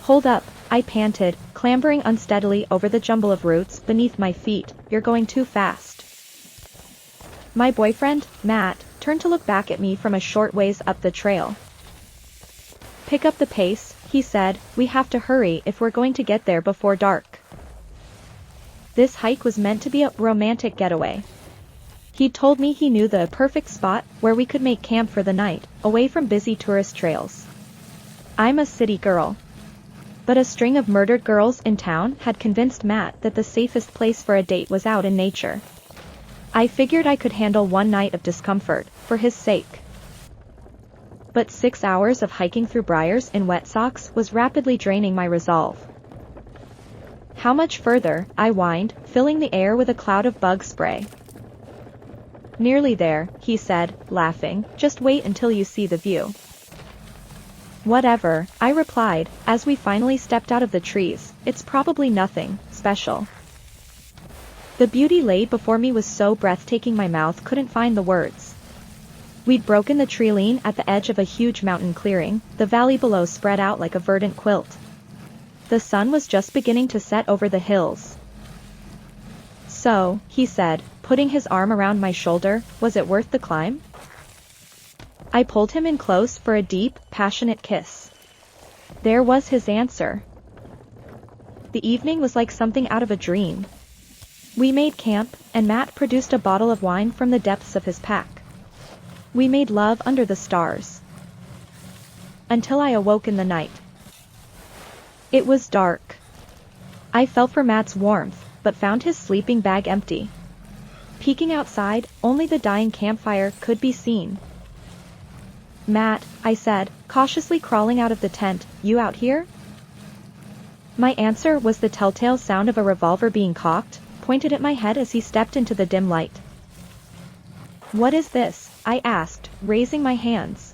Hold up, I panted, clambering unsteadily over the jumble of roots beneath my feet. You're going too fast. My boyfriend, Matt, turned to look back at me from a short ways up the trail. Pick up the pace, he said, we have to hurry if we're going to get there before dark. This hike was meant to be a romantic getaway. He told me he knew the perfect spot where we could make camp for the night, away from busy tourist trails. I'm a city girl. But a string of murdered girls in town had convinced Matt that the safest place for a date was out in nature. I figured I could handle one night of discomfort, for his sake. But 6 hours of hiking through briars in wet socks was rapidly draining my resolve. How much further, I whined, filling the air with a cloud of bug spray. Nearly there, he said, laughing, just wait until you see the view. Whatever, I replied, as we finally stepped out of the trees, it's probably nothing special. The beauty laid before me was so breathtaking my mouth couldn't find the words. We'd broken the treeline at the edge of a huge mountain clearing, the valley below spread out like a verdant quilt. The sun was just beginning to set over the hills. So, he said, putting his arm around my shoulder, was it worth the climb? I pulled him in close for a deep, passionate kiss. There was his answer. The evening was like something out of a dream. We made camp, and Matt produced a bottle of wine from the depths of his pack. We made love under the stars. Until I awoke in the night. It was dark. I felt for Matt's warmth, but found his sleeping bag empty. Peeking outside, only the dying campfire could be seen. Matt, I said, cautiously crawling out of the tent, you out here? My answer was the telltale sound of a revolver being cocked, pointed at my head as he stepped into the dim light. What is this? I asked, raising my hands.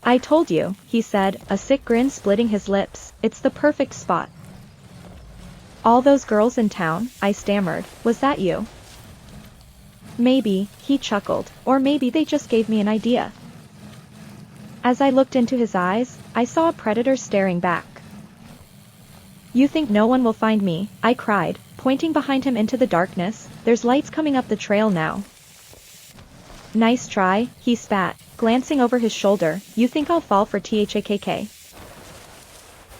I told you, he said, a sick grin splitting his lips, it's the perfect spot. All those girls in town, I stammered, was that you? Maybe, he chuckled, or maybe they just gave me an idea. As I looked into his eyes, I saw a predator staring back. You think no one will find me, I cried, pointing behind him into the darkness, there's lights coming up the trail now. Nice try, he spat, glancing over his shoulder, you think I'll fall for THAKK?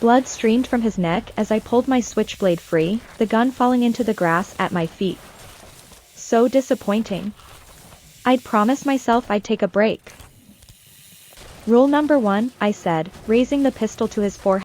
Blood streamed from his neck as I pulled my switchblade free, the gun falling into the grass at my feet. So disappointing. I'd promised myself I'd take a break. Rule number 1, I said, raising the pistol to his forehead.